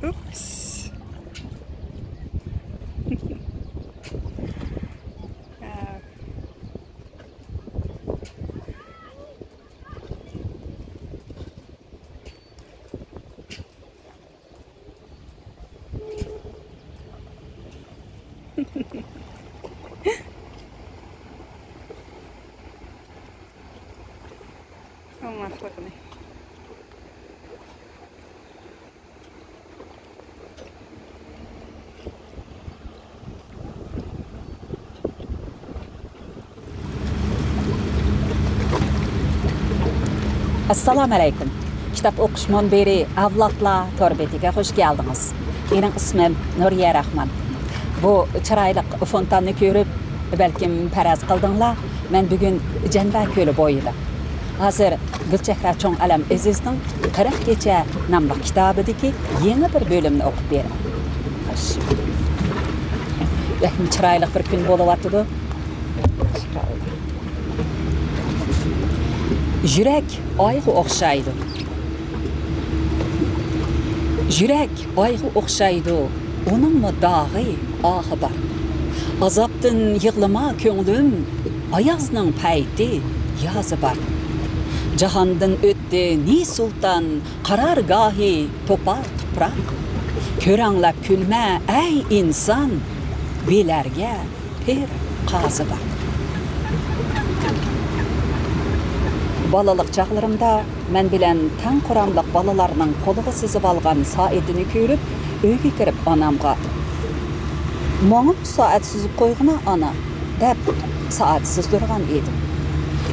Oops. Oh, look at me. Assalamu alaikum. Kitap okuş munbiri Avlatlar torbetiga hoş geldiniz. Benim ismim Nuriye Rahman. Bu çıraylık fontanını görüp belkim paraz kıldınlar. Ben bugün Cenba Kölü boyuyla. Hazır Gülçehra Çoğ Alam Eziz'nin 40 Gece namlı kitabıdaki yeni bir bölümünü okup verim. Belkim çıraylık bir gün boluvatıdı. Yürek ayğı oxşaydı. Yürek ayğı oxşaydı. Onun mu dağı ahı var. Azaptın yığlama köңlüm, ayazның payti yazı var. Cahandın öttü ni sultan, karargahı topar toprak. Kör anlap külme ey insan, belerge per qazı var. Balalık çağlarımda men bilen tan kuramlıq balalarının koluğu sızıp algan saatini körüp, öyge kirip anamga "Moңum saat süzüp koyğuna ana" dep saat süzdürgan edim.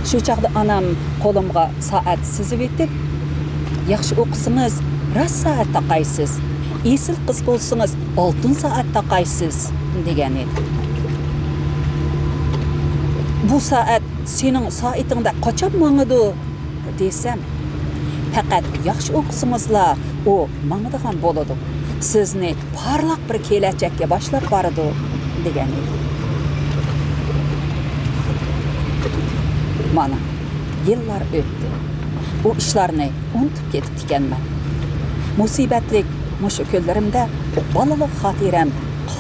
Şu çağda anam kolumga saat süzüp etip, "Yaxşı oqısınız, rast saat taqaysız, esil qız bolsınız, altın saat taqaysız" degen edi. Bu saat senin saatinde kaçap maňydy desem, faqat yaxşı oqısыңızla o maňydygan bolady. Sizni parlaq bir kelajekке başlap bardy degen edi. Mana yıllar ötdi. Bu işlerini unutup ketip dikenmen. Musibetlik muşu köllerimde balalık hatirem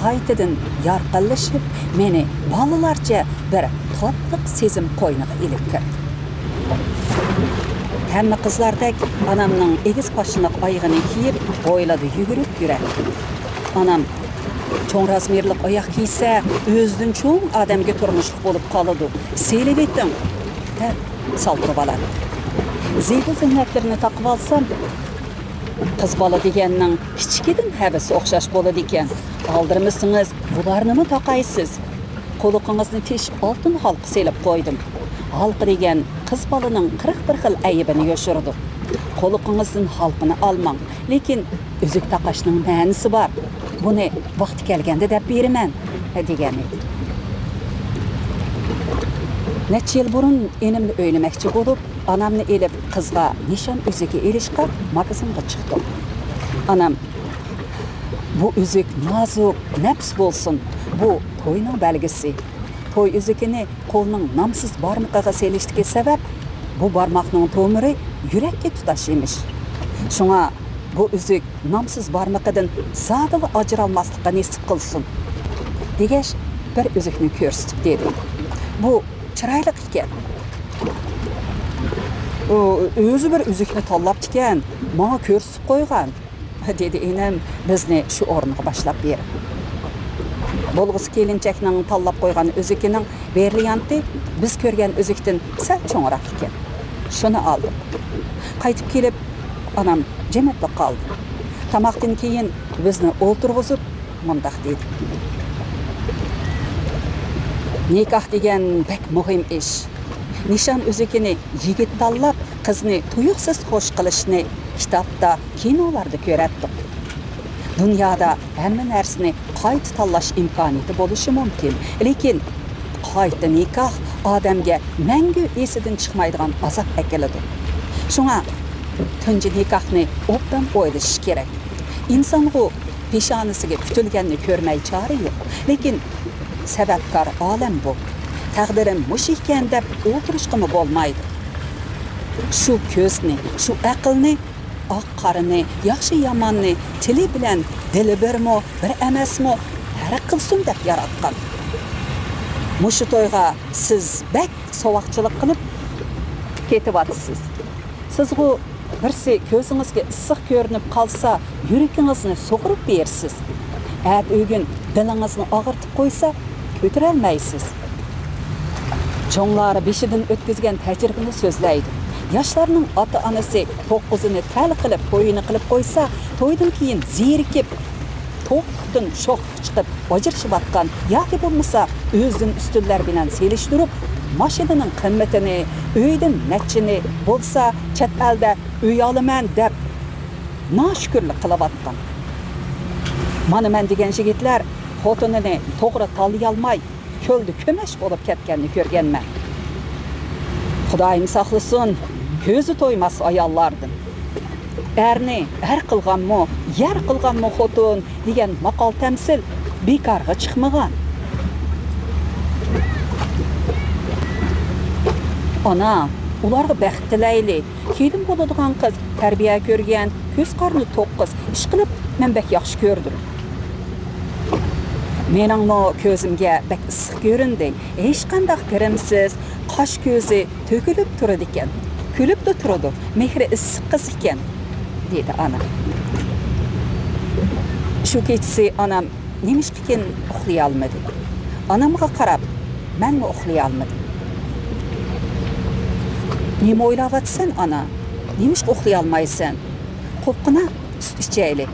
qaytadan yarqallaşıp meni balalarca bir tatlıq sezim qoynuğa ilip kirdi. Hemme kızlardek anamның egiz paşınıq ayğını kiyip boyladı yügürüp yürek. Anam çoğ razmerlik ayaq kiyse özdün çoğ adamga turmuşluq bolup kalıdı. Selip etdim dep saltırıp aladı. Zeybi zinnetlerini taqıp alsam, kız bala degenning kichikidin habisi oqşaş boladı eken. Aldırmışsınız, bularını mı taqaysız? Koluqыңızны teşip altın halqı selip koydum. Halqı degen kız balının 41 xil ayıbını yoşurdu. Koluqыңыздың halqını almaң, lekin üzük taqaşның mənisi var. Bunu vaqti kelgende dep berimen degen edi. Neçe yıl burun enimni öylemekçi bolup, anamni elip kızga nişan üzüge erişqa magazinga çıktım. Anam, bu üzük nazuk, nefs bolsun, bu toyның belgisi. Toy üzükini kolunun namsız barmaqaga seliştiki sebep, bu barmaqның tomiri yürekке tutaş imiş. Şuna bu üzük namsız barmaqadan sadılı ajralmaslıqqa nesip qılsın. Degeş bir üzükni körstüp dedi. Bu çıraylık iken. Özü bir üzükni tallap diken, mağa körstüp koygan. Dedi enem bizni şu ornuğa başlap berip. Bolğusu kelinçekning tallap koygan üzükinin varianti biz körgen üzükten sal çoğrak iken. Şunu aldım. Qaytıp kelip anam jemetli qaldı. Tamaqtan keyin bizni olturğuzup mundaq dedi. Nikah degen pek muhim iş. Nişan üzükini yigit tallap, kızını tuyuqsız hoş qilishni kitapda, kinolarda köretdik. Dünyada hemme narsani qayta tanlash imkoniyati bo'lishi mumkin. Lekin qayta nikah odamga mangu esidan chiqmaydigan azob akeladi. Shunga tunji nikahni obdan o'ylash kerak. İnsangu peshonasiga kutilganni ko'rmay chora yo'q. Lekin sababkor olam bu. Taqdirim mush ekan deb o'tirishqimi bo'lmaydi. Shu ko'zni, shu aqlni ak qarını, yaxşı yamanını tili bilen dili birmi, bir emasmi, her qilsin deb yaratgan. Muşu toyga siz bek sovuqchilik qilib ketibatsız. Sizgu birsi ko'zingizga issiq ko'rinib qalsa, yuragingizni so'qirib bersiz. At ögün dilingizni og'irtib qo'ysa, ko'tarolmaysiz. Çoğları beşidin ötkizgen tecrübini sözleydi. Yaşlarının ata-anası 9'unu tel qilib, to'yini qilib qo'ysa, to'ydan keyin zerikib, to'qdan şoq chiqib, bajirishib atgan yoki bo'lmasa o'zining ustunlar bilan selishtirib, mashinaning qimmatini, uydan nechini bo'lsa, chet elda uy olaman deb noshukrlik qilib atgan. Mana men degan yigitlar xotinini to'g'ri tanlay olmay, kölde kömeş bolup ketkenini görgenmen. Xudoyim saqlasin, ko'zi to'ymas ayollardan. Erni er qilganmi, yer qilganmi xotin degan maqol tamsil bekarga chiqmagan. Ana, ularga baxt tilayli. Kelin bo'ladigan qiz tarbiya ko'rgan, ko'z qarni to'q qiz. Ish qilib men bek yaxshi ko'rdim. Meningmi ko'zimga bek issiq ko'rindi. Hech qanday kirimsiz, qosh ko'zi to'kilib turadi ekan. Kulib da turadi. Mehri issiq qiz ekan, dedi ana. Shu kechasi onam nemishqikin uxlay olmadi. Onamga qarab, menmi uxlay olmadim. Nima o'ylayapsan ana? Nemish uxlay olmaysan? Qo'pqina sut ichayli.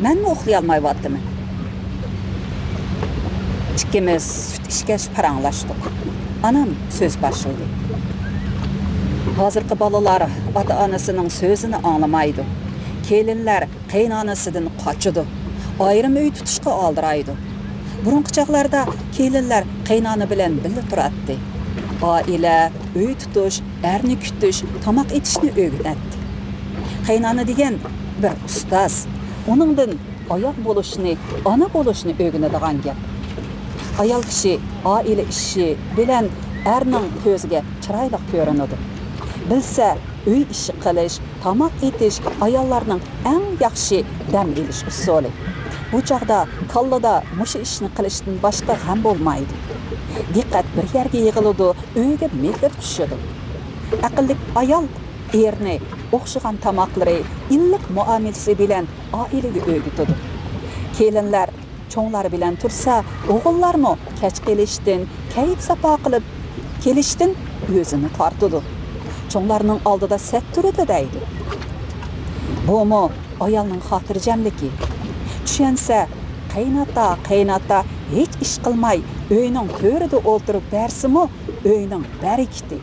Menmi uxlay olmayaptimi? İkimiz süt işkeş paranlaştık. Anam söz başladı. Hazırkı balalar ata-anasının sözünü anlamaydı. Kelinler qaynanasıdan qaçıdı. Ayrım öy tutuşqa aldıraydı. Burunqı çağlarda kelinler qaynana bilen birga turatdı. Aile, öy tutuş, erni kütüş, tamaq etişni öğretdi. Qaynana degen bir ustaz. Onundan ayak boluşunu, ana boluşunu öğrenadigan gap. Ayal kişi aile işi bilen erning ko'ziga chiroyli ko'rinadi. Bilsa, uy ishi qilish, tamoq etish ayollarning eng yaxshi dam olish usuli. Bu chaqda kallada mushu ishni qilishdan boshqa ham bo'lmaydi. Diqqat bir yerga yig'iladi, uyga mehr tushadi. Aqlli ayol erni o'xshagan tamoqlari, illiq muomalasi bilan oilaga o'rgatadi. Kelinlar çoğlar bilen tursa, oğullar mı keç geliştin, kayıp sapa qilib keliştin, özünü tartıdı. Çoğlarının aldıda set durudu deydi. Bu mu ayalının hatırcamliki? Düşense, qaynata hiç iş qilmay, öyünün törüde oldurup dersi mi, öyünün berikti.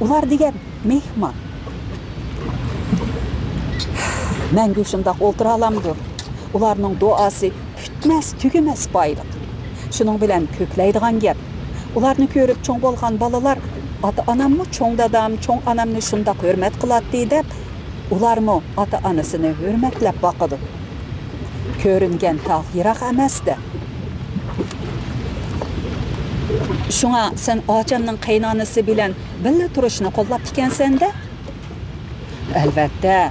Ular degen mehman. Men güşündaq oldura alamdır. Ularının duası kütmez, tügümez baylık. Şunun bilen kökleydigan gap. Ularını görüp çoğ bolgan balalar, ata-anammı çoğ dadam, çoğ anamni şunda hürmet qılatdi dep, ularmı ata-anasını hürmetlep baqıdı. Körüngen tağ yirak emasdi. Şuna sen acamның qaynanası bilen birga turishni qo'llab ekansan da? Albatta.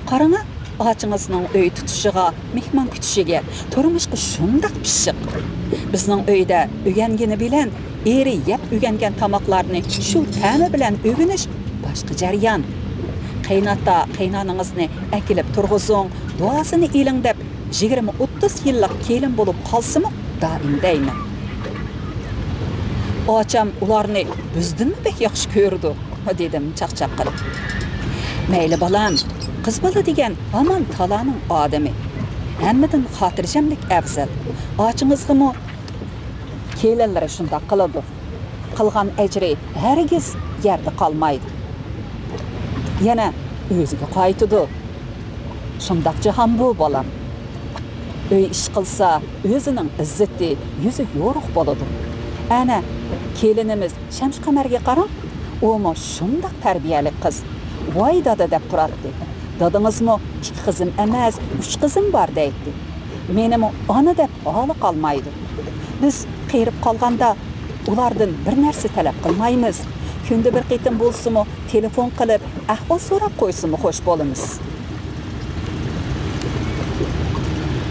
Qarana, ağacınızın öy tutuşuğa, mehman kütüşüge, turmuşqa şundaq pişiq. Bizning uyda ögengini bilen, eri yep ögengen tamoqlarni şu ta'mi bilen ögüniş başqa jaryan. Qaynata qaynanangizni akilib turg'izing, duosini eling deb 20-30 yillik kelin bo'lib qolsimi doim deyman. Ocham ularni bizdinmi bek yaxshi ko'rdi, dedim chaqchaq qilib. Mayli balam, qiz bola degan aman talaning odami. Hammadan xotirjamlik afzal. Ochingizgimi kelinlar shunday qiladi. Qilgan ajri hargiz yerda qolmaydi. Yana o'ziga qaytadi. Shundaqcha ham bu bolam. Uy ish qilsa, o'zining izzati, yuzi yo'ruq bo'ladi. Ana kelinimiz Shams Qamarga qarang, o'mo shundaq tarbiyali qiz. Voy dada deb turadi. Dadingizmi 2 qizim emas, 3 qizim bor deydi. Menim ona deb holi qolmaydi. Biz qiyirib qolganda ulardan bir narsa talab qilmaymiz. Kunda bir qitim bo'lsa-mu telefon qilib ahvol so'rab qo'ysimi xo'sh bo'lamiz.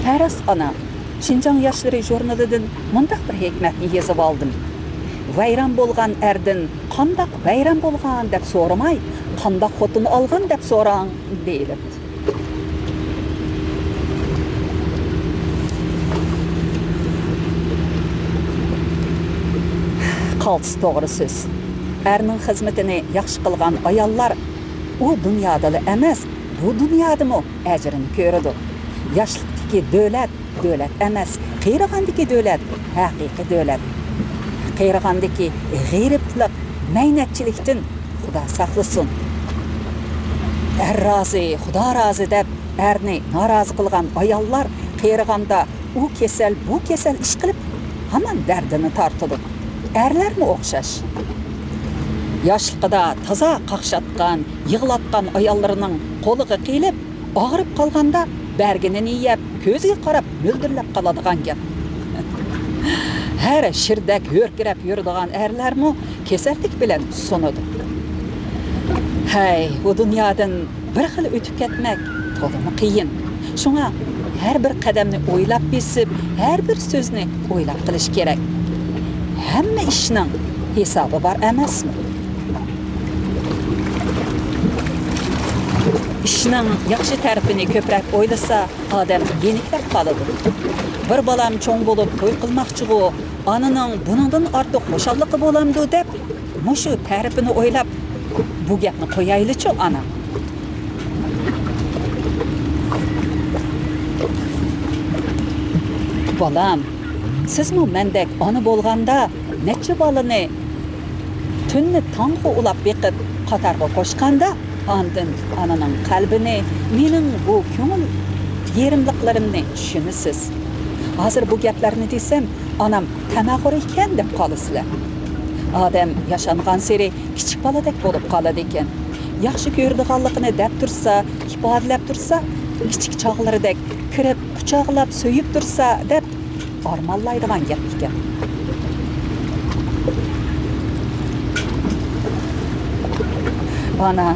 Paras ana, Şinjan Yaşları jurnalidan mundaq bir hikmetni yazıp aldım. Vayran bolgan erdin, qandaq vayran bolgan dep soramay, qandaq xotun algan dep soran deyilibdi. Qaltis to'g'ri so'z. Erning xizmatini yaxshi qilgan ayollar u dunyoda emas, bu dunyodami ajrini ko'radi. Yoshlikdagi davlat emas, qiyirg'andagi davlat haqiqiy davlat. Qiyirg'andagi g'ayriblik, maynatchilikdan Xudo saqlasin. Er rozi, Xudo rozi deb erni norozi qilgan ayollar qiyirg'anda u kasal, bu kasal ish qilib hamon dardini tortadi. Erlermi o'xshash? Yoshligida toza qaqshatgan, yig'latgan ayollarning qo'liga qilib, og'rib qolganda berginini yeb, ko'ziga qarab mo'ldirlab qoladigan gap. Her shirdak yo'rkirab yuradigan erlermi kasallik bilan sunadi. Hey, bu dunyodan bir xil o'tib ketmak to'g'rimi qiyin. Shunga har bir qadamni o'ylab besib, har bir so'zni o'ylab qilish kerak. Hamma ishning hisobi bor emasmi? Ishning yaxshi tarafini ko'proq o'ylasa, odam yeniklab qoladi. Bir balam cho'ng bo'lib to'y qilmoqchi-ku, ananing buningdan ortiq xushalliqi bo'lamdi deb, mushu tarafini o'ylab bu gapni qo'yayli-chi ana. Balam, sizmi mendek ona bo'lganda necha bolani tunni tong'u ulab beqib qatarga qo'shganda andin ananing qalbini, mening bu ko'ngil yerimliklarimni tushunasiz. Hozir bu gaplarni desam, anam tamag'ur ekan deb qolasizlar. Odam yashangan seri kichik boladek bo'lib qoladi ekan. Yaxshi ko'rdiganligini deb tursa, ifodalab tursa, kichik chog'laridek kirib, quchoqlab, so'yib tursa deb armonlaydigan gap ekan. Ana,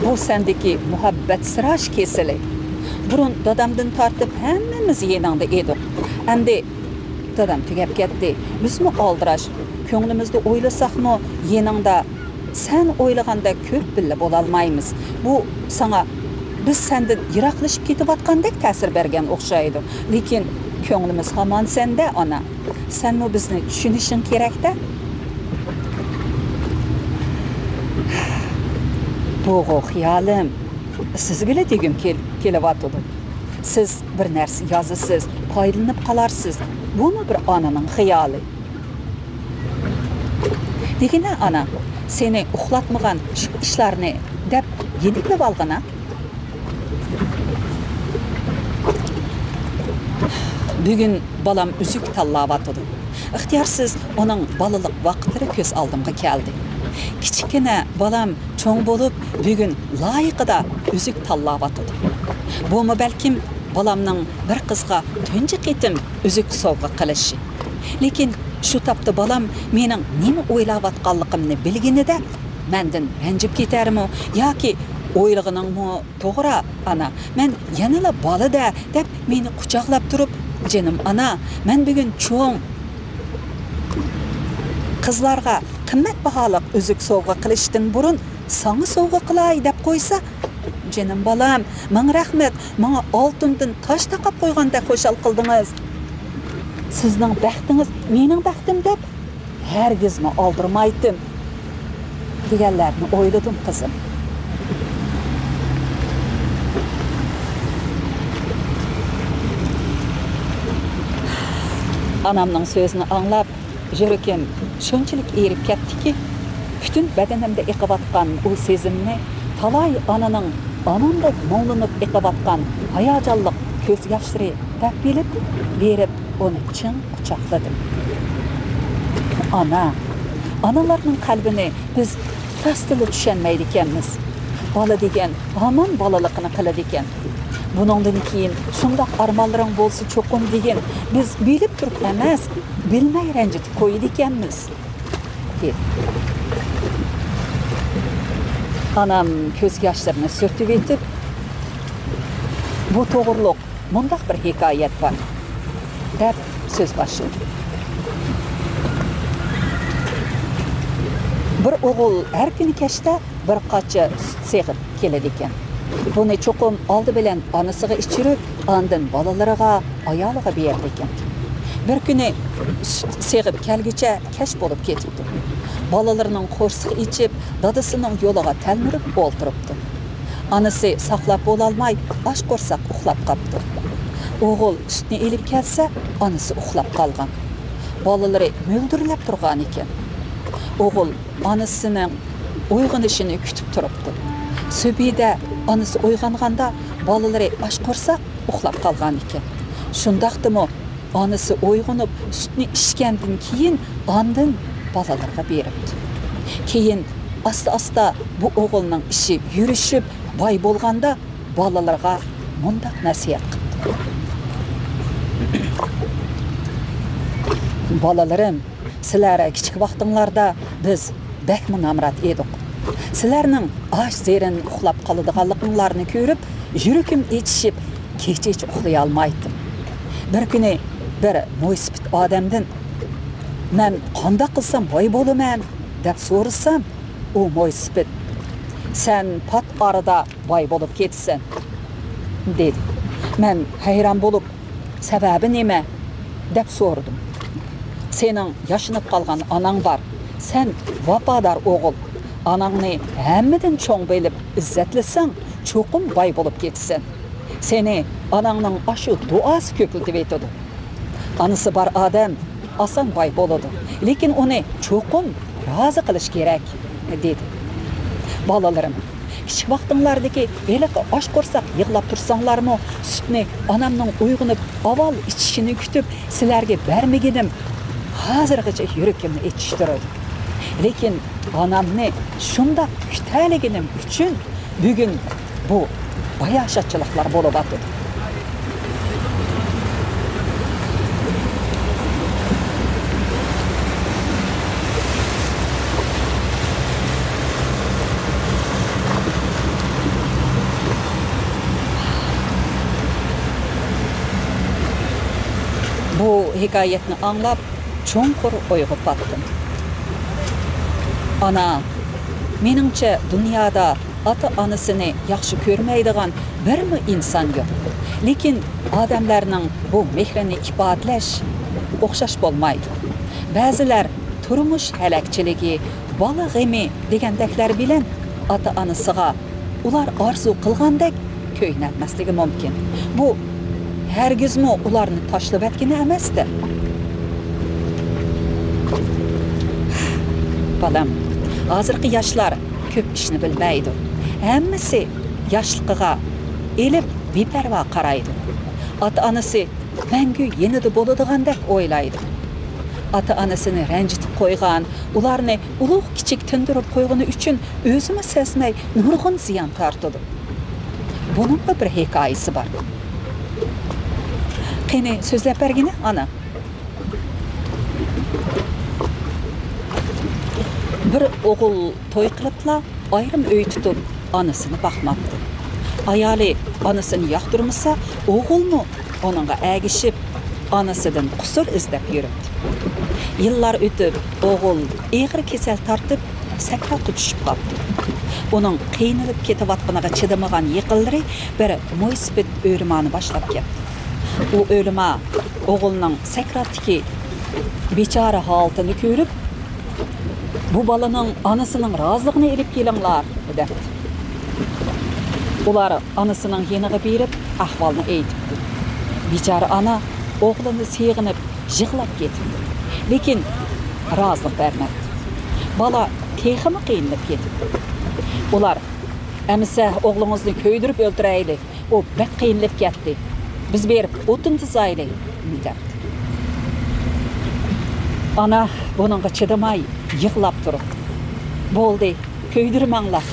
bu sendeki muhabbet sıraş kesili. Burun dadamdan tartib hammamiz yeningda edik. Endi dadam tugab ketdi. Bizmi oldıraş, ko'nglimizda o'ylasaqmi, yeningda sen o'ylaganda ko'p billa bo'la olmaymiz. Bu sana biz sendan yiroqlashib ketayotgandek ta'sir bergan o'xshaydi. Lekin ko'nglimiz hamon senda ona. Senmi bizni tushunishing kerak-da. Bu xiyolim sizga degim kelyapti. Siz bir narsa yozasiz, foydalanib qolarsiz. Buni bir onaning xiyoli. Degina ana, seni uxlatmagan shu ishlarni deb yediklab olgana. Bugun balam üzük tanlayapti. İxtiyorsiz onun balalik vaqtlari ko'z oldimga keldi. Kichkina balam cho'ng bo'lib, bugun loyiqida üzük tanlayapti. Bumi balkim balamning bir qizga tunji qitim üzük sovg'a qilishi. Lekin shu topda balam mening nima o'ylayotganligimni bilganida mendan ranjib ketarmi yoki o'ylig'iningmi to'g'ri ana, men yanala bolada deb meni quchoqlab turib, canım ana, men bugun cho'ng qizlarga qimmat baholiq üzük sovg'a qilishdan burun sana sovg'a qilay deb qo'ysa, canım balam, men rahmat, menga oltindan tosh taqab qo'yganda xo'shal qildingiz. Sizning baxtingiz mening baxtim deb hargizmi oldirmaydim deganlarni o'yladim qizim. Anamning so'zini anglab, yurakim shunchalik erib ketdiki, butun badanimda eqiyotgan u sezimni talay ananing anamdek mo'nglinib eqiyotgan hayajonli ko'z yoshlari deb bilib, berib uni chin quchoqladim. Ana, analarning qalbini biz rostila tushunmaydi ekanmiz. Bola degan hamon bolaligini qiladi ekan. Buningdan keyin shundoq armonlaring bo'lsa cho'qim degan biz bilib turib emas, bilmay ranjitib qo'ydi ekanmiz. Anam ko'z yoshlarini surtib etib, bu to'g'riliq mundaq bir hikoyat bor deb so'z boshladi. Bir o'g'il har kuni kechda bir qacha sut seg'ib keladi ekan. Buni cho'qim oldi bilan onasiga ichirib, ondan bolalariga, ayoliga berdi ekan. Bir kuni sut seg'ib kelguncha kech bo'lib ketibdi. Balalarının qo'rsiq ichib, dadasining yo'liga talmirib o'ltiribdi. Anasi saqlab bo'lolmay, osh qo'rsoq uxlab qolibdi. O'g'il sutni elib kelsa, anasi uxlab qolgan. Balalari mo'ldirlab turgan ekan. O'g'il anasining uyg'onishini kutib turibdi. Subida anasi uyg'onganda balalari osh qo'rsoq uxlab qolgan ekan. Shundaqdimi anasi uyg'onib sutni ichgandan keyin ondan balalarga beribdi. Keyin asta-asta bu o'g'ilning ishi yurishib, boy bo'lganda balalarga mundaq nasihat qildi. Balalarim, sizlar kichik vaqtinglarda biz bakmi namrat edik. Sizlarning osh zerin uxlab qoladiganliklarini ko'rib, yuragim etishib, kecha uxlay olmaydim. Bir kuni bir mo'ysipit odamdan "Men qanday qilsam boy bo'laman?" deb so'rasam, u mo'ysipit "Sen pat arada boy bo'lib ketsan" dedi. Men hayron bo'lib, "Sababi nima?" deb so'radim. "Sening yashinib qolgan onang bor. Sen vafodor o'g'il. Onangni hammadan cho'ng bilib izzatlasang, cho'qim boy bo'lib ketsan. Seni onangning ashu duosi ko'piltib etadi. Anasi bor odam oson boy bo'ladi, lekin uni cho'qim rozi qilish kerak" dedi. Balalarim, kichik vaqtinglardagi eliq osh qo'rsoq yig'lab tursanglarmi, sutni onamning uyg'onib avval ichishini kutib, sizlarga bermaginim hozirgacha yuragimni etishtiradi. Lekin onamni shunda kutaliginim uchun bugun bu bayashatchiliklar bo'lib o'tdi. Bu hikoyatni anglab, cho'nqur o'yga patdim. Ana, meningcha dunyoda ota-onasini yaxshi ko'rmaydigan birmi inson yo'q. Lekin odamlarning bu mehrini ifodalash o'xshash bo'lmaydi. Ba'zilar turmush halakchiligi, bola g'imi degandaklar bilan ota-onasiga ular orzu qilgandek ko'ynatmasligi mumkin. Bu hergizmi ularni tashlab etgani emasdi. Balam, hozirgi yoshlar ko'p ishni bilmaydi. Hammasi yoshligiga elib beparvo qaraydi. Ota-onasi mangu yenida bo'ladigandek o'ylaydi. Ota-onasini ranjitib qo'ygan, ularni ulug' kichik tindirib qo'ygani uchun o'zini sezmay nurg'un ziyon tortadi. Buning bir hikoyasi bor. Qani so'zlab bergini, ana. Bir o'g'il to'y qilibla, ayrim uy tutib, onasini boqmabdi. Ayoli onasini yoqtirmasa, o'g'ilmi onunga agishib, onasidan qusur izlab yuribdi. Yillar o'tib, o'g'il og'ir kasal tortib, sakratga tushib qoldi. Uning qiynalib ketayotganiga chidamagan yiqildi, bir mo'ysipit o'rimani boshlab ketdi. U o'lima o'g'ilning sakratdagi bechora holatini ko'rib, "Bu balaning onasining roziligini elib kelinglar" dedi. Ular onasining yeniga berib, ahvolni aytibdi. Bechora ona o'g'lini seg'inib, yig'lab ketdi. Lekin rozilik bermadi. Bala texmi qiynalib ketdi. Ular "Amisa o'g'lingizni ko'ydirib o'ltiraylik. O bak qiynalib ketdi. Biz berib o'tin tizaylik" dedi. Ana bununla chidamay yig'lab turib, "Bo'ldi, ko'ydirmanglar.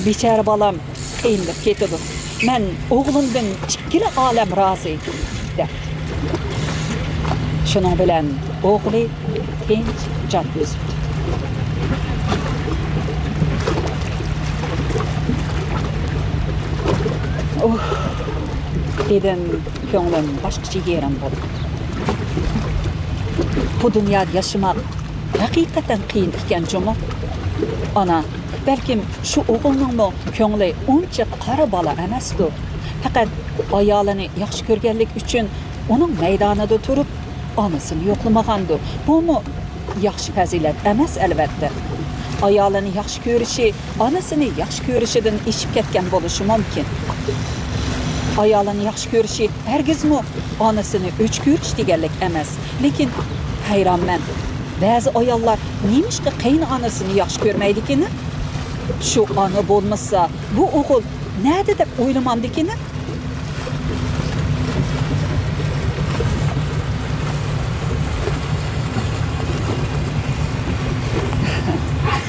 Bechora balam qiynalib ketdi. Men o'g'limdan ikkili olam rozi" dedi. Shuning bilan o'g'li tinch jon uzibdi. Dedim, könglim başqacha yerim bo'ldi. Bu dunyoda yaşamak haqiqatan qiyin ekan juma. Ana, balkim shu o'g'ilningmi ko'ngli uncha qara bola emasdi. Faqat ayolini yaxshi ko'rganlik uchun uning maydonida turib, onasini yo'qlamagandi. Bumi yaxshi fazilat emas albatta. Ayolini yaxshi ko'rishi, onasini yaxshi ko'rishidan eshib ketgan bo'lishi mumkin. Ayolini yaxshi ko'rishi hargizmi onasini o'ch ko'rish deganlik emas. Lekin hayronman. Ba'zi ayollar nemishqa qiyin onasini yaxshi ko'rmaydikini? Shu ona bo'lmasa, bu o'g'il nada deb o'ylamamdikini?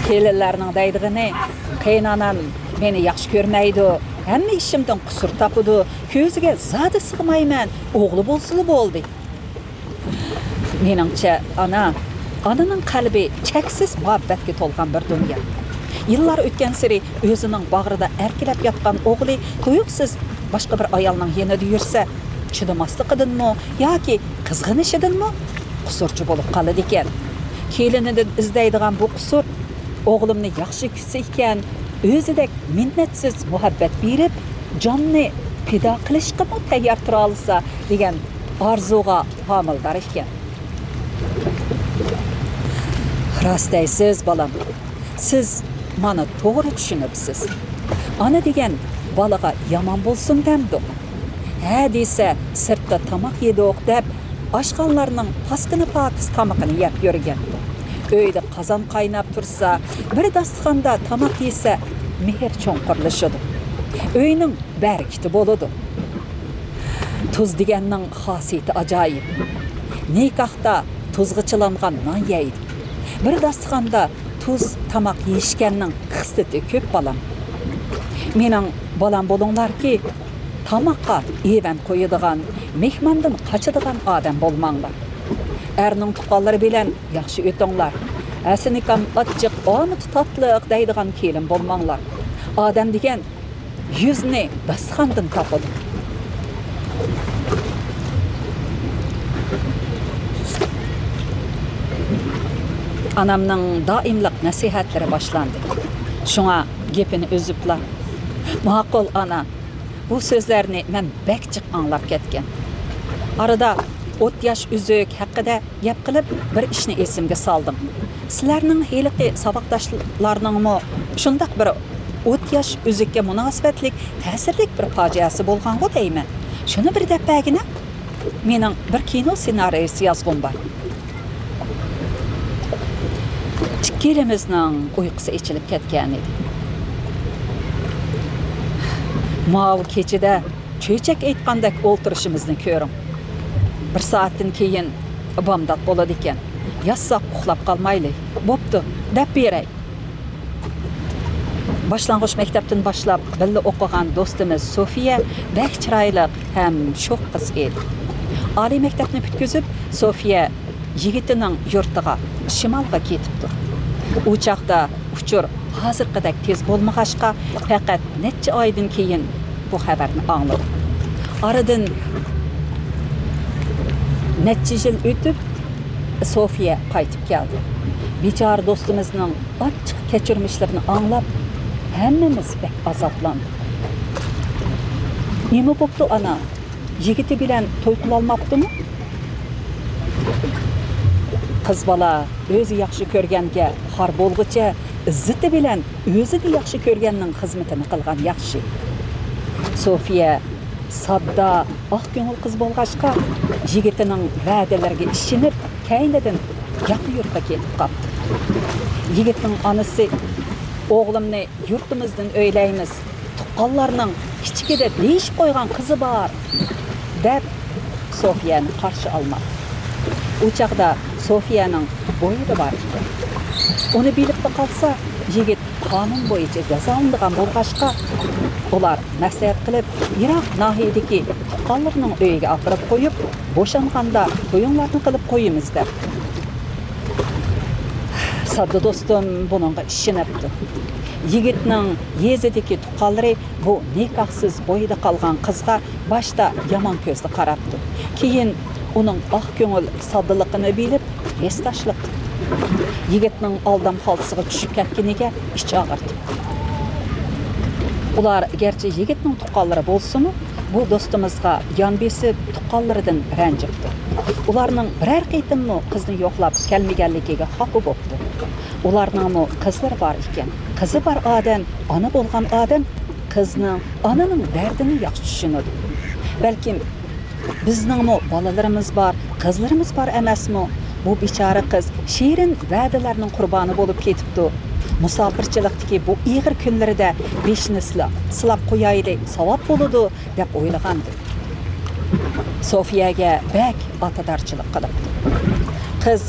Kelinlarning deydigini, qiynonam meni yaxshi ko'rmaydi, hamma ishimdan qusur topidi, ko'ziga zodi sig'mayman, o'g'li bo'lsa bo'ldi. Meningcha onaning qalbi cheksiz muhabbatga to'lgan bir dunyo. Yillar o'tgan sari o'zining bag'rida erkilab yotgan o'g'li tuyuqsiz boshqa bir ayolning yanida yursa, chidamasligidanmi yoki qizg'inishidanmi qusurchi bo'lib qoladi ekan. Kelinidan izlaydigan bu qusur o'g'limni yaxshi ko'rsa ekan, o'zidek minnatsiz muhabbat berib, jonni fido qilishga tayyor tura olsa degan orzuga homildor ekan. Rost deysiz, bolam. Siz mana to'g'ri tushunibsiz. Ana degan balaga yomon bo'lsin demdi. Ha desa, sirtda tamoq yedik deb, oshxonlarning paskini pokiz tamoqini yeb yurgan. Uyda qozon qaynab tursa, bir dasturxonda tamoq yesa, mehr cho'nqirlashadi. Uyning barakati bo'ladi. Tuz deganning xosiyati ajoyib. Nikohda tuzg'ichilangan non yeydi. Bir dasturxonda tuz tamoq yeyishganning xislati ko'p bolam. Mening bolam bo'linglarki, tamoqqa evan qo'yadigan, mehmondan qochadigan odam bo'lmanglar. Erning tuqqanlari bilan yaxshi o'tinglar. Asinikam ochiq, omid tatliq deydigan kelin bo'lmanglar. Odam degan yuzni dasturxondan topadi. Anamning doimliq nasihatlari boshlandi. Shunga gapini o'zibla. Ma'qul ana, bu so'zlarni men bakchiq anglab ketgan. Arada 30 yosh uzuk haqida gap qilib bir ishni esimga soldim. Sizlarning heliqi saboqdoshlaringizmi shundaq bir 30 yosh uzukka munosabatlik ta'sirli bir fojiasi bo'lgan-ku deyman. Shuni bir depagina mening bir kino ssenariysi yozg'im bor. Ikkilimizning uyqusi ichilib ketgan edi. Mavi kechida cho'chak aytgandek o'ltirishimizni ko'ring. 1 soatdan keyin bomdod bo'ladi ekan. Yassoq uxlab qolmaylik. Bo'pti, deb beray. Boshlang'ich maktabdan boshlab birga o'qigan do'stimiz Sofiya bek chiroyli ham sho'x qiz edi. Oliy maktabni bitkazib, Sofiya yigitining yurtiga, shimolga ketibdi. U chaqda uchur hozirgidek tez bo'lmag'achqa, faqat necha oydan keyin bu xabarni angladim. Aradan necha yil o'tib Sofiya qaytib keldi. Bechora do'stimizning ochiq kechirmishlarini anglab, hammamiz bek azoblandik. Nima bo'pti ana? Yigiti bilan to'y qila olmabdimi? Qiz bola o'zi yaxshi ko'rganga xor bo'lguncha izzati bilan o'zida yaxshi ko'rganning xizmatini qilgan yaxshi. Sofiya sodda, oq ko'ngil qiz bo'lg'achqa, yigitining va'dalariga ishinib, kaynidan yaqin yurtga ketib qoldi. Yigitning onasi o'g'limni yurtimizdan o'ylaymiz, tuqqanlarning kichikida deyishib qo'ygan qizi bor deb Sofiyani qarshi olmadi. U chaqda Sofiyaning bo'yida bor ekan. Uni bilib qolsa, yigit qonun bo'yicha jazolanadigan bo'lg'achqa, ular maslahat qilib, Iroq nahiyadagi tuqqanlarning uyiga olib qo'yib, bo'shanganda to'yinlarni qilib qo'yimiz deb. Sadda dostum bununla işinepti. Yigitning yezideki tuqqanlari bu nikaxsiz boyida qalgan qizga başta yaman ko'zda qarapti. Keyin uning oq ko'ngil soddaligini bilib, esdashlik. Yigitning aldam xaltisiga tushib ketganiga ichi og'irdi. Ular gerçi yigitning tuqqanlari bo'lsa-mu, bu dostumuzga yon besib tuqqanlaridan ranjibdi. Ularning biror qitimmi qizni yo'qlab kelmaganligiga xafa bo'ldi. Ularning qizlar bor ekan. Qizi bor odam, ona bo'lgan odam qizning, onaning dardini yaxshi tushunadi. Balkim bizning bolalarimiz bor, qizlarimiz bor emasmi? Bu bechora qiz shirin va'dalarning qurboni bo'lib ketibdi. Musofirchilikdagi bu ig'ir kunlarida beshni silab qo'yaylik, savob bo'ladi deb o'ylagandi. Sofiyaga bak otadarchilik qilibdi. Qiz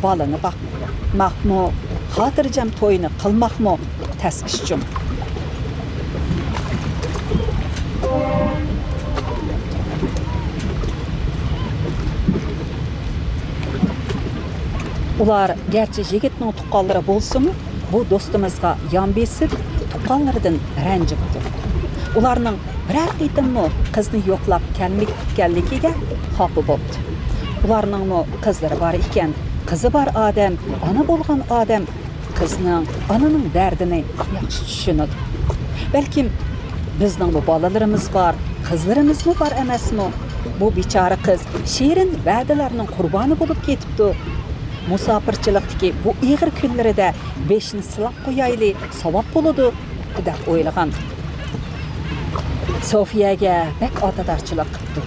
bolani boqmoqmi, xotirjam to'yini qilmoqmi, tas ishchim. Ular gerçi yigitning tuqqanlari bo'lsa-mu, bu dostumuzga yon besib, tuqqanlaridan ranjibdi. Ularning biror qitimmi qizni yo'qlab kelmaganligiga xafa bo'ldi. Ularning qizlari bor ekan, qizi bor odam, ona bo'lgan odam qizning, onaning dardini yaxshi tushunadi. Balkim bizning bu bolalarimiz bor, qizlarimiz bor emasmi? Bu bechora qiz shirin va'dalarning qurboni bo'lib ketibdi. Musofirchilikdagi bu ig'ir kunlarida beshni silab qo'yaylik, savob bo'ladi deb o'ylagan. Sofiyaga bak otadarchilik qildi.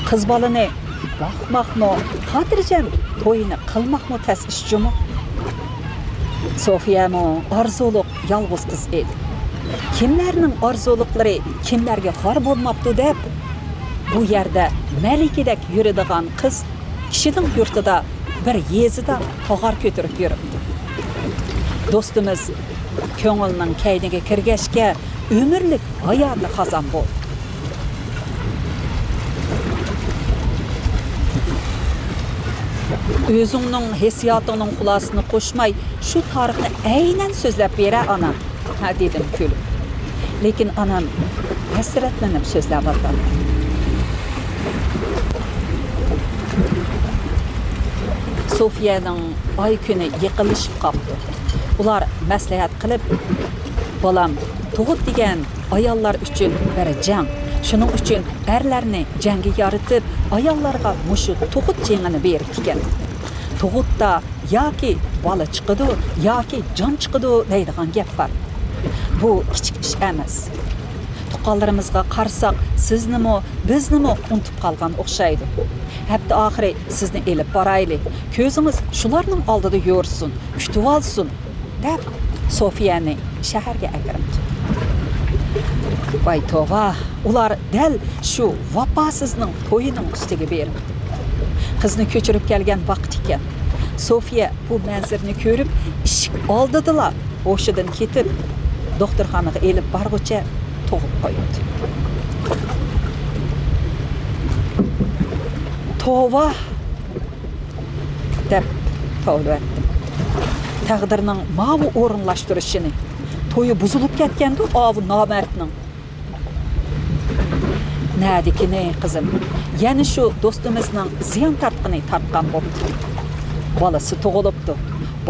Qiz bolani boqmoqmi, xotirjam to'yini qilmoqmi tas ishchimi? Sofiyami orzuluq yolg'iz qiz edi. Kimlarning orzuluqlari kimlarga xor bo'lmabdi deb bu yerda malikadek yuradigan qiz kishining yurtida bir yezida tog'ar ko'tarib yuribdi. Do'stimiz ko'ngilning kayniga kirgashga umrlik hayoti xazon bo'ldi. O'zingning hissiyotining xulosini qo'shmay, shu tarixni aynan so'zlab bera onam, dedim kulib. Lekin onam hasratlanib so'zlab o'tdi. Sofiyaning oy kuni yiqilishib qoldi. Ular maslahat qilib, "Bolam, tug'ut degan ayollar uchun bir jang. Shuning uchun erlarni jangga yoritib, ayollarga mushu tug'ut jangini berib ekan. Tug'utda yoki bola chiqadi, yoki jon chiqadi deydigan gap bor. Bu kichik ish emas. Tuqqanlarimizga qarsak, siznimi, biznimi unutib qolgan o'xshaydi. Hatta oxiri sizni elib boraylik. Ko'zingiz shularning oldida yo'rsin, kutib olsin" deb Sofiyani shaharga akiribdi. Voy tova, ular dal shu vafosizning to'yining ustiga beribdi. Qizni ko'chirib kelgan vaqt ekan. Sofiya bu manzarni ko'rib, eshik oldida o'shidan ketib, doktorxonaga elib borguncha tug'ib qo'yibdi. Tova deb tovlatdim. Taqdirning ma'vu o'rinlashtirishini, to'yi buzilib ketganda ovi nomardning. Nadikini qizim, yana shu do'stimizning ziyon tartqini tartgan bo'ldi. Bolasi tug'ilibdi.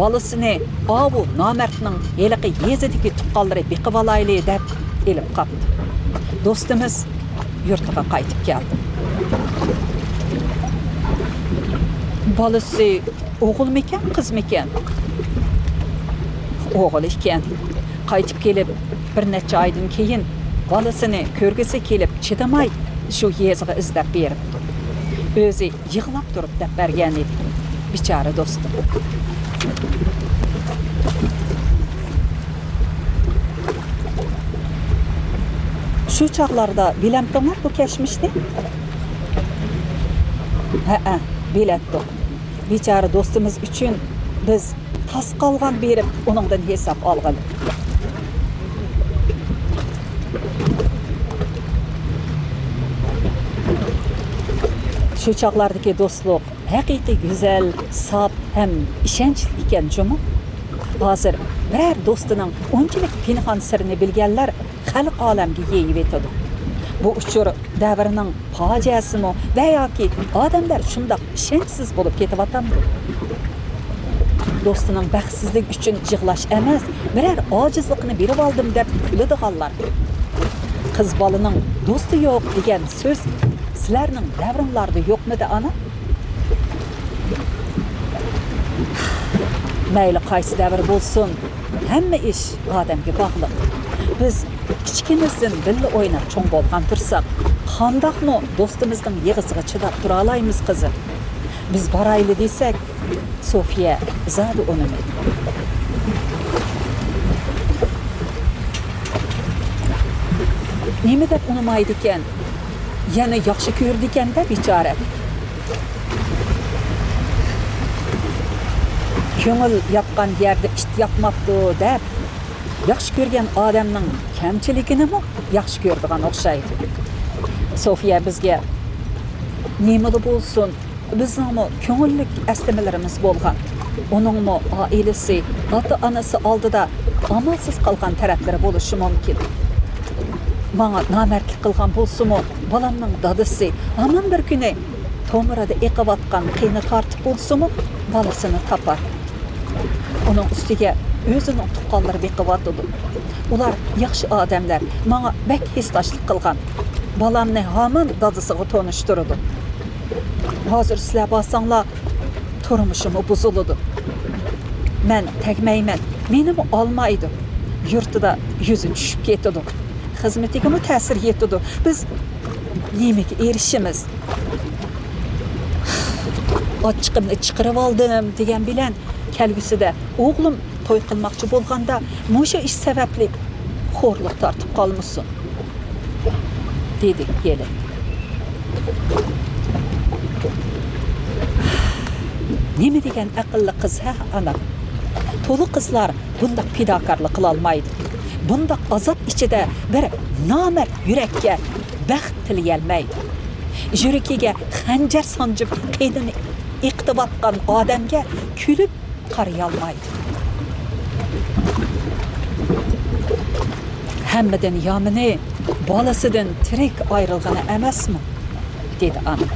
Bolasini ovi nomardning heliqi yezidagi tuqqanlari biqib olayli deb elib qopdi. Do'stimiz yurtiga qaytib keldi. Bolasi o'g'ilmikan, qizmikan? O'g'il ekan. Qaytib kelib bir necha oydan keyin bolasini ko'rgisi kelib chidamay shu yeziga izlab beribdi. O'zi yig'lab turib deb bergan edi. Bechora do'stim. Shu chaqlarda bilamdinglar bu kashmishni? Ha, bilatdik. Bechora do'stimiz uchun biz tas qolgan berib, uningdan hisob olgan. Shu chaqlardagi do'stlik haqiqiy go'zal, sof ham ishonchli ekan, jumi. Hazır birer dostuning unchalik pinhon sirini bilganlar xalq olamga yeyib etadi. Bu uchur davrining fojiasimi va yoki odamlar shundoq ishonchsiz bo'lib ketyapti. Dostining baxtsizlik uchun yig'lash emas, birer ojizlikni berib oldim deb kuladiganlar. Qiz bolaning do'sti yo'q degan so'z sizlarning davringlarda yo'qmidi ana? Mayli qaysi davr bo'lsin, hamma ish odamga bog'liq. Biz kichkinasidan billa o'ynab cho'ng bo'lgan tursak, qandoqmi do'stimizning yig'isiga chidab tura olamiz qizi? Biz borayli desak, Sofiya zodi unamadi. Nima deb unamaydi ekan? Yana yaxshi ko'rdi ekan-da bechora. Ko'ngil yotgan yerda ish yapmabdi deb yaxshi ko'rgan odamning kamchiligini mi yaxshi ko'rdigan o'xshaydi. Sofiya bizga nimada bo'lsin, bizning ko'ngillik astimalarimiz bo'lgan. Uningmi oilasi, ota-onasi oldida amalsiz qolgan taraflari bo'lishi mumkin. Bana namertlik qilgan bo'lsa-mu, bolamning dadisi hamon bir kuni to'mirada eqivatgan qiyni tortib bo'lsa-mu, bolasini topar. Onun ustiga o'zining tuqqanlari beqivatdi. Ular yaxshi odamlar, menga bak hissdoshlik qilgan. Balamni hamon dadisiga tonishtirdi. Hozir sizlar bo'lsanglar, turmushim buzildi. Men tegmayman, menimi olmaydi. Yurtida yuzi tushib ketdi. Xizmatiga mu ta'sir yetdi. Biz nimaga erishimiz? Ochiqimni chiqarib oldim degan bilan kelgusida o'g'lim to'y qilmoqchi bo'lganda musha ish sababli xo'rliq tortib qolmoqsin dedi yeli. Nima degan aqlli qiz ha ana. To'li qizlar bundaq fidokorlik qila olmaydi. Bundaq azob ichida bir nomard yurakka baxt tilayolmaydi. Yuragiga xanjar sanjib qeydini iqtibatgan odamga kulib qaraya olmaydi. Hammadan yomini bolasidan tirik ayrilgani emasmi? Dedi ana.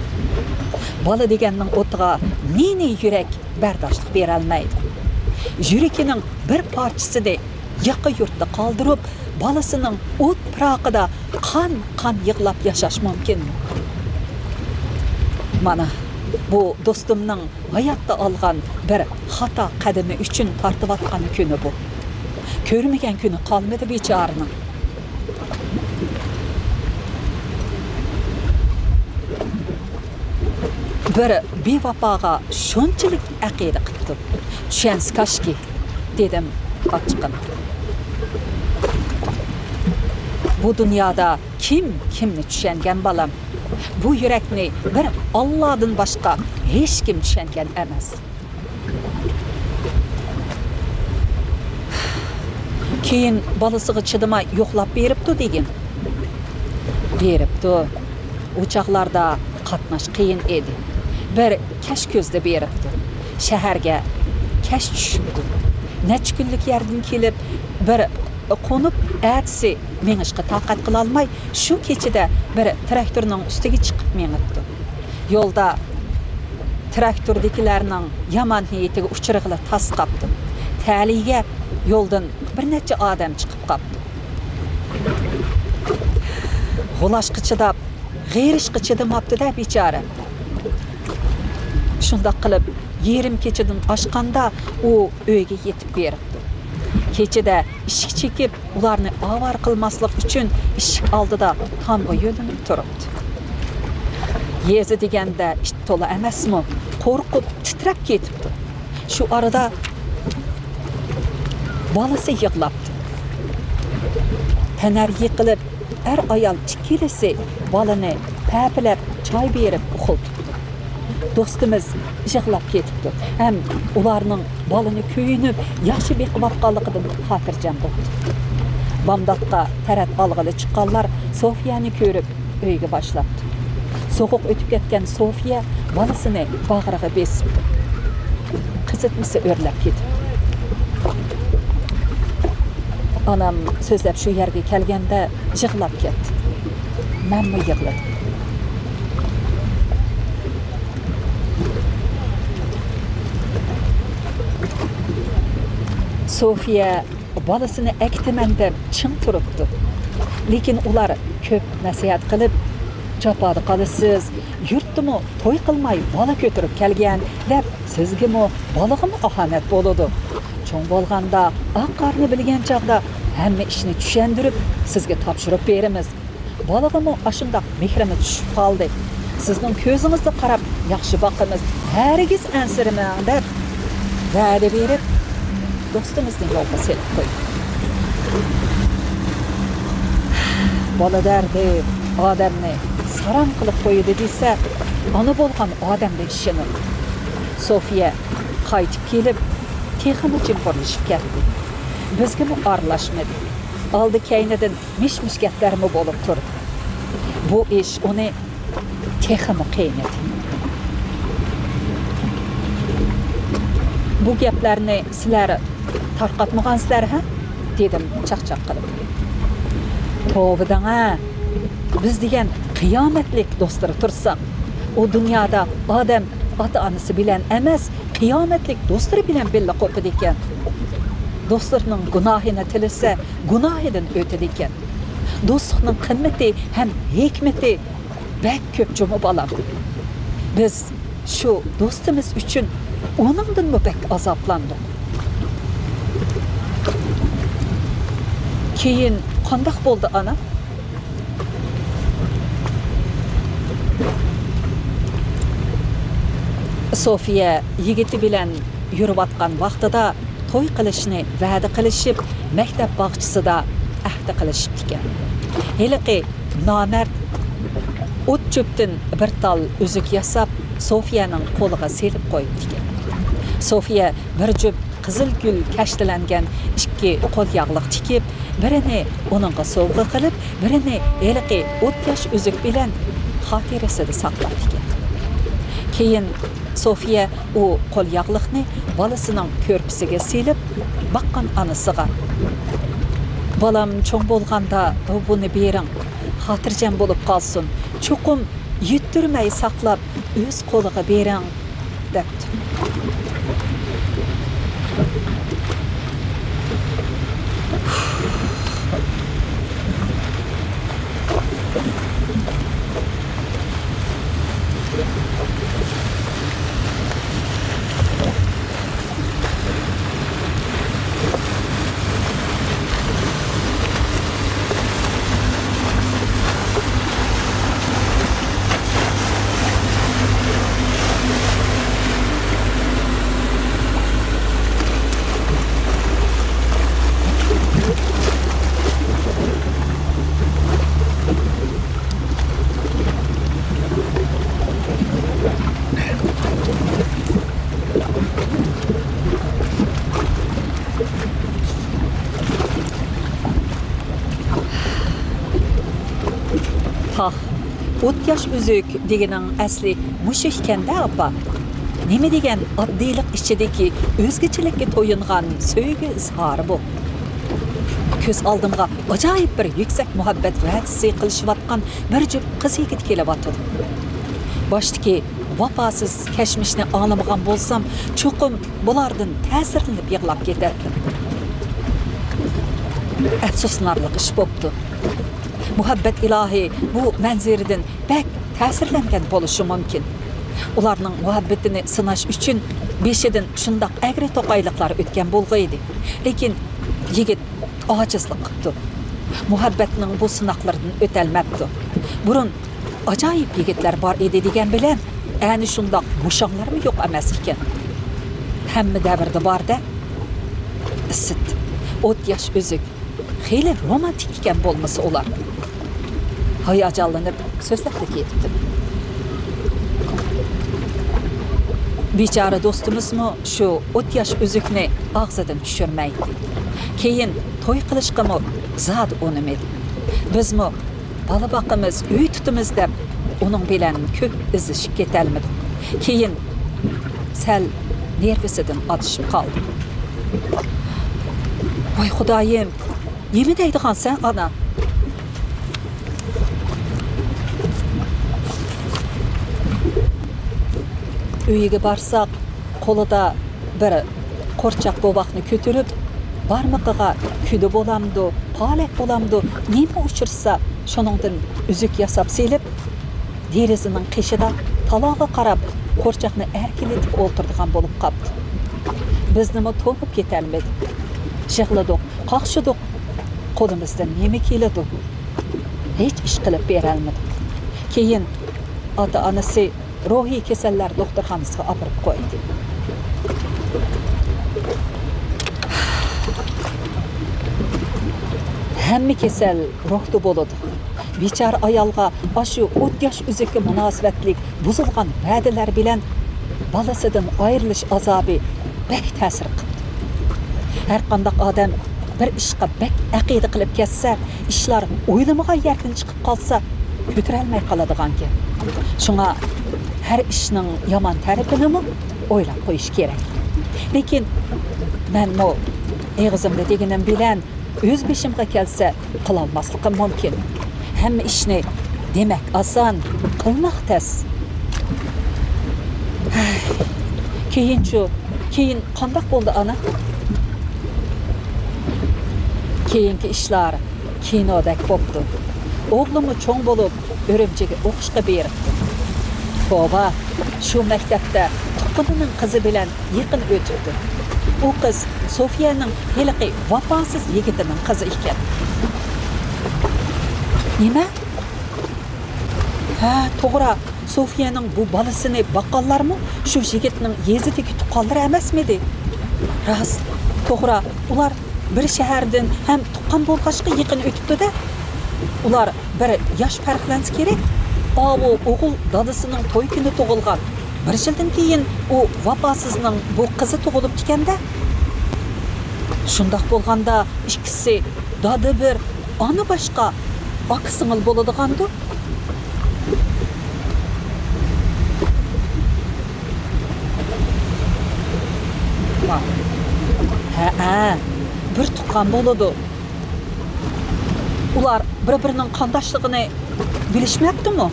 Bola deganning o'tiga meni yurak bardoshlik bera olmaydi. Yuragining bir parchasini yaqin yurtda qoldirib, bolasining o't piroqida qon yig'lab yashash mumkinmi? Mana bu do'stimning hayotda olgan bir xato qadami uchun tortib kuni bu. Ko'rmagan kuni qolmadi bechoraning. Bir bevafoga shunchalik aqida qildi. Tushans kashki dedim ochiqim. Bu dunyoda kimni tushungan balam? Bu yurakni bir Allohdan boshqa hech kim tushungan emas. Keyin bolasiga chidamay yo'qlab beribdi degin. Beribdi. Uçaqlarda qatnash qiyin edi. Bir kash ko'zda beribdi. Shaharga kash tushibdi. Necha kunlik yerdan kelib bir qo'nib atsi menishga taqat qila olmay shu kechida bir traktorning ustiga chiqib menibdi. Yo'lda traktordagilarning yomon niyatiga uchirig'la tas qapti. Taliga yo'ldan bir necha odam chiqib qapti. G'ulashga chidab, g'irishga chidamabdi-da bechora. Shunda qilib yerim kechidan oshqanda u uyga yetib beribdi. Kechida ishik chekib, ularni avar qilmaslik uchun ishik oldida tomga yo'linib turibdi. Yezi deganda ish to'la emasmi? Qo'rqib titrab ketibdi. Shu arada bolasi yig'labdi. Tanar yiqilib, ayol ikkilisi bolani papilab choy berib uxultibdi. Do'stimiz yig'lab ketibdi. Ham ularning bolani kuyinib, yaxshi beqiyotganligidan xotirjam bo'ldi. Bamdodga tarat olg'ili chiqqanlar Sofiyani ko'rib uyga boshlabdi. So'g'uq o'tib ketgan Sofiya bolasini bag'riga besibdi. Qizitmisi o'rlab ketibdi. Anam sözlep şu yerge kelgende yığlap ketdi. Menmi yığladım. Sofiya balasını ektimen deb çın turupdu. Lekin ular köp nasihat qilib, "Japada qalasiz, yurtdimi to'y qilmay bola ko'tarib kelgan" deb sizgimi balag'imi ahamiyat bo'ladi. Cho'ng bo'lganda aq qarni bilgan chaqda hamma ishni tushundirib sizga topshirib beramiz. Balag'imi ashundaq mehrimiz tushib qoldi. Sizning ko'zingizga qarab yaxshi boqamiz. Hargiz ansirimang deb va'da berib dostumuzning yo'lga selib qo'ydi. Bola derdi odamni saram qilib qo'ydi desa, ona bo'lgan odamdek ishini. Sofiya qaytib kelib, texmi jimxo'rlashib ketdi. Bizga mu aralashmadi. Aldı keynidan mish-mish gaplarmi bo'lib turdi. Bu ish uni texmi qiynadi. Bu gaplarni sizlar tarqatmagansizlar ha? Dedim chaqchaq qilib. To'g'ridan ha. Biz degan qiyomatlik do'stlar tursa, o dunyoda odam ota-onasi bilan emas, qiyomatlik do'stlar bilan billa qo'pidi ekan. Do'stlarning gunohini tilisa, gunohidan o'tadi ekan. Do'stlikning qimmati ham hikmati bak ko'p jumi balam. Biz shu do'stimiz uchun onundan mı bak azaplandik. Keyin qandaq bo'ldi ana? Sofiya yigiti bilan yurib atgan vaqtida to'y qilishni va'da qilishib, maktab bog'chisida ahd qilishib ekan. Heliqi nomard o't cho'pdan bir tal uzuk yasab Sofiyaning qo'liga selib qo'yibdi ekan. Sofiya bir jup qizil gul kashtalangan ikki qo'l yog'liq tikib, birini uningga sovg'a qilib, birini heliqi o't yosh uzuk bilan xotirasida saqlab ekan. Keyin Sofiya o qo'l yog'liqni bolasining ko'rpisiga selib, baqqan anasiga "Balam cho'ng bo'lganda buni bering, xotirjam bo'lib qolsin. Cho'qim yuttirmay saqlab o'z qo'liga bering" debdi. Ha, o't yosh uzuk deganing asli mushu ekanda apa. Nima degan oddiylik ichidagi o'zgachilikka to'yingan sevgi izhori bu. Ko'z oldimga ajoyib bir yuksak muhabbat va'dasi qilishayotgan bir jup qiz yigit kelyapti. Boshdagi vafosiz kashmishni anglamagan bo'lsam, cho'qim bulardan ta'sirlanib yig'lab ketardim. Afsuslanarli ish bo'pti. Muhabbat ilahi bu manziridan bak ta'sirlangan bo'lishi mumkin. Ularning muhabbatini sinash uchun beshidan shundoq agri to'qayliqlar o'tgan bo'lg'aydi. Lekin yigit ojizlik qildi. Muhabbatning bu sinoqlaridan o'talmabdi. Burun ajoyib yigitlar bor edi degan bilan, ani shundoq bo'shonlarmi yo'q emas ekan. Hamma davrda borda isit, o't yosh uzuk, xeyli romantik ekan bo'lmasa ular. Hayajonlanib so'zlab ketibdi. Bechora do'stimizmi shu o't yosh uzukni og'zidan tushirmaydi. Keyin to'y qilishqimi zad unimedi. Bizmi bola boqimiz, uy tutimiz deb uning bilan ko'p izlashib ketalmadi. Keyin sal nervisidan otishib qoldi. Voy xudoyim, Neme deydigan sen ana? Uyga barsak, qo'lida bir qo'rchoq bobaqni ko'tarib, barmog'iga kudi bo'lamdi, palak bo'lamdi, nima uchirsa, shuningdan uzuk yasab selib, derazining qishida talog'iga qarab, qo'rchoqni erkiletib o'ltirdigan bo'lib qoldi. Biz nima to'pib ketolmadik. Yig'ladik, qaqshidik. Qo'limizdan nima keladi? Hech ish qilib bera olmadik. Keyin ota-onasi ruhiy kasallar doktorxonasiga olib qo'ydi. Hamma kasal ruhda bo'ladi. Bechora ayolga shu 30 yosh uzukka munosabatlik buzilgan va'dalar bilan balasidan ayrilish azobi bek ta'sir qildi. Har qanday odam bir ishga bek aqida qilib ketsa, ishlar o'ylamagan yerdan chiqib qolsa, ko'tarolmay qoladigan-ki. Shunga har ishning yomon tarafini o'ylab qo'yish kerak. Lekin men mo eg'izimda deganim bilan o'z beshimga kelsa qilolmasligim mumkin. Hamma ishni demak oson, qilmoq tez. Keyin qanday bo'ldi ana? Keyingi ishlar kinodek bo'ldi. O'g'lim cho'ng bo'lib, Urumchiga o'qishga beribdi. Baba, shu maktabda tuqqanining qizi bilan yaqin o'tibdi. U qiz Sofiyaning heliqi vafosiz yigitining qizi ekan. Nima? Ha, to'g'ri. Sofiyaning bu bolasini baqqanlarmi shu yigitning yezidagi tuqqanlar emasmidi? Rost, to'g'ri. Ular bir shahardan ham tuqqan bo'lg'ashqa yaqin o'tibdi-da. Ular bir yosh farqlansa kerak. O o'g'il dadasining to'y kuni tug'ilgan. Bir yildan keyin u vafosizning bu qizi tug'ilib tikanda. Shundoq bo'lganda ikkisi dada bir, ona boshqa aka-singil bo'ladigandu. Ha, bir tuqqan bo'ladi. Ular bir-birining qondoshligini bilishmabdimi?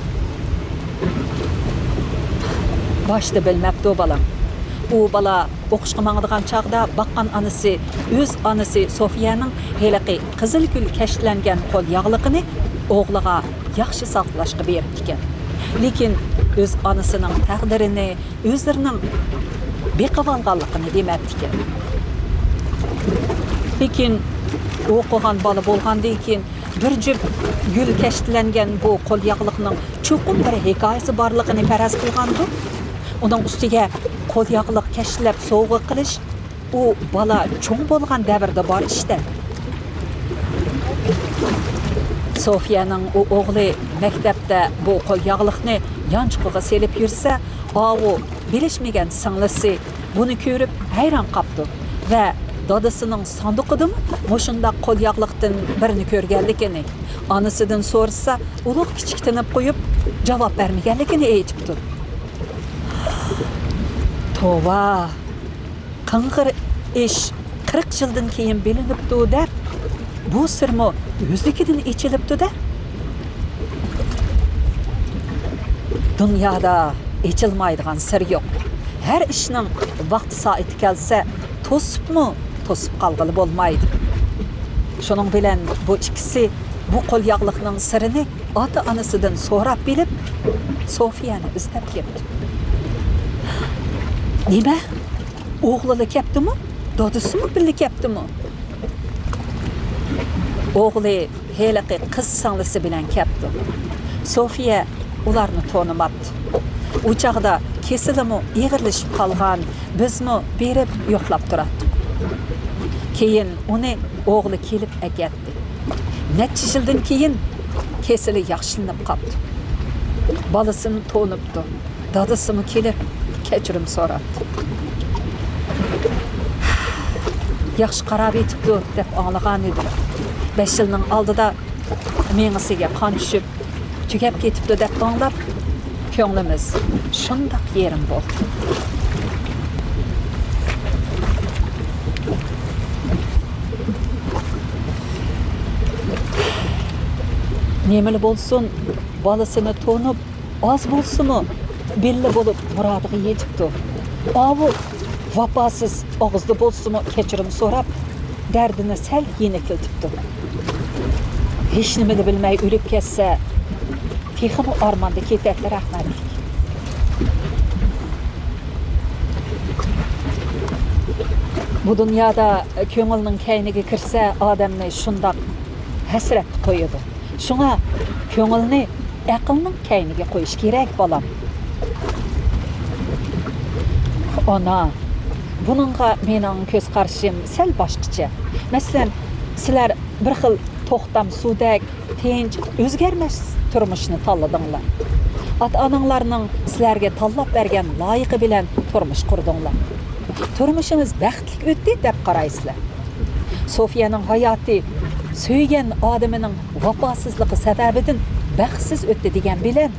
Başta bilmabdi o balam. U bala o'qishga mangadigan chaqda baqqan onasi, o'z onasi Sofiyaning heliqi qizil gul kashlangan qo'l yog'liqini o'g'liga yaxshi saqlashga berib ekan. Lekin o'z onasining taqdirini, o'zlarining beqavalganligini demabdi ekan. Lekin o'qigan bola bo'lgandan keyin bir jup gul kashlangan bu qo'l yog'liqning cho'qim bir hikoyasi borligini faraz qilgandi. Onun ustiga qo'l yog'liq kashlab sovg'a qilish u bola cho'ng bo'lgan davrda bor ishda. Sofiyaning u o'g'li maktabda bu qo'l yog'liqni yanchiqiga selib yursa, o bilishmagan singlisi buni ko'rib hayron qoldi va dadasining sanduqidimi mushunda qo'l yog'liqdan birini ko'rganligini, onasidan so'rasa, ulug' kichiktinib qo'yib javob bermaganligini aytibdi. Tova, qing'ir ish 40 yildan keyin bilinibdi deb, bu sirmo o'zligidan ichilibdi-da. Dunyoda ichilmaydigan sir yo'q. Har ishning vaqti soati kelsa, to'sib qolg'ili bo'lmaydi. Shuning bilan bu ikkisi bu qo'l yog'liqning sirini ota-onasidan so'rab bilib, Sofiyani izlab ketdi. Nima? O'g'li kelibdimi? Dadasimi birga kelibdimi? O'g'li heliqi qiz singlisi bilan kelibdi. Sofiya ularni tanimabdi. U chaqda kesilimi ig'irlashib qolgan, bizmi berib yo'qlab turadi. Keyin uni o'g'li kelib akatdi. Necha yildan keyin kesili yaxshilanib qoldi. Bolasini tanibdi. Dadasimi kelib kechirim so'radi. Yaxshi qarab etibdi deb anglagan edi. 5 yilning oldida mengisiga qon tushib, tugab ketibdi deb anglab, ko'nglimiz shundoq yerim bo'ldi. Nemeli bolsun, balısını tonup, az bolsumu belli bolup muradığı yetipdi. Avu vapasız ağızlı bolsumu keçirim sorap, derdini sel yenekiltipdi. Hiç nimeni bilmey ölüp kesse, teximi armanda ketekli rahmetlik. Bu dünyada köngülnün keynigi kirse adamni şundaq hasret koyudu. Şuna köngülni aqlning keynigi qo'yish kerak balam. Ona bununla mening ko'z qarashim sal boshqacha. Masalan, sizlar bir xil to'xtam suvdak, tinch, o'zgarmas turmushni tanladinglar. Ota-onanglarning sizlarga tanlab bergan loyiqi bilan turmush qurdinglar. Turmushimiz baxtli o'tdi deb qaraysizlar. Sofiyaning hayoti söygen adamının vafasızlığı sebebinden baxtsiz o'tdi degan bilan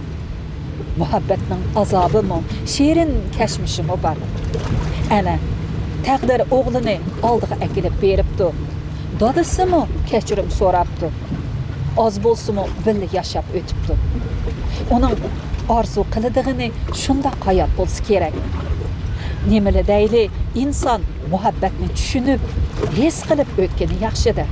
muhabbatning azobi mı, şirin keşmişi mi var. Ana taqdir o'g'lini oldiga akilib beribdi. Dadisi mı kechirim so'rabdi. Az bo'lsa-mu birga yashab o'tibdi. Uning orzu qiladiğini shunday hayot bo'lsa kerak. Nemeli deyli inson muhabbatni tushunib, his qilib o'tgani yaxshidir.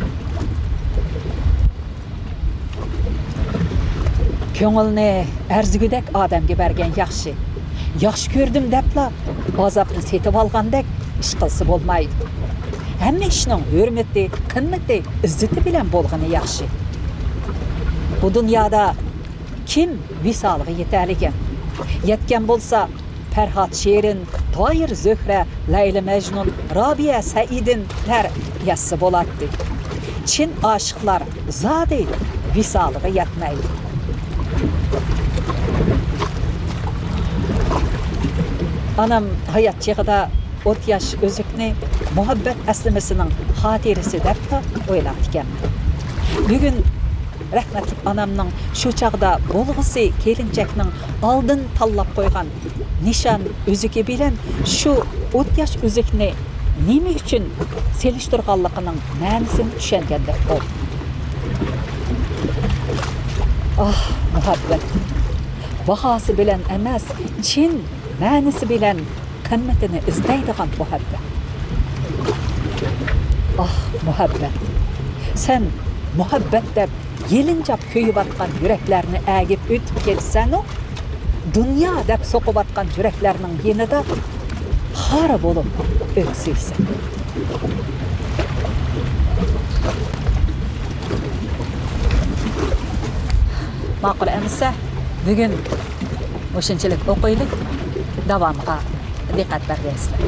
Köngülni arzigudek adamga bergen yaxshi. Yaxshi ko'rdim debla azobni setib olgandek ish qilsa bo'lmaydi. Hamma ishning hurmati, qimmati, izzati bilan bo'lgani yaxshi. Bu dunyoda kim visolga yetar ekan? Yetgan bo'lsa Ferhat Şirin, Tahir Zöhre, Leyla Mecnun, Rabia Saidinler yazsa bo'lardi. Çin aşıqlar zadi visolga yetmaydi. Anam hayat çağıda 30 yaş özükni muhabbet eslemesinin hatirisi dep de oylap dikenmen. Bugün rahmetlik anamның şu çağda bolğusi kelinçekning aldın tallap koygan nişan özüki bilen şu 30 yaş özükni neme üçün seliştirganlığının ma'nisini tushungandek bo'ldi. Ah, muhabbet. Bahası bilen emas, chin ma'nisi bilen qimmatini izlaydigan muhabbet. Ah, muhabbet. Sen muhabbet deb yelinjap köyüp atkan yüreklerini ägip ötüp ketsen o, dünya deb sokup atkan yüreklerinin yenide xara bolup öksüysen. Maqul emse, bugün o'shanchalik o'qiylik, davomga diqqat berasizlar.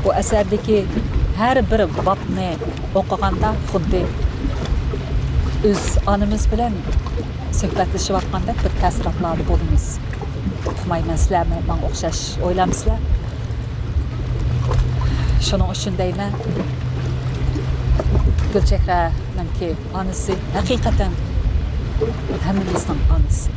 Bu asardagi her bir babni o'qiganda xuddi o'z onamiz bilan suhbatlashib atgandek bir ta'sirotlarda bo'lamiz. Uqmayman, sizlarmi menga o'xshash o'ylamsizlar? Shuning uchun deyman, Gulchehraning onasi haqiqatan hammamizning onasi.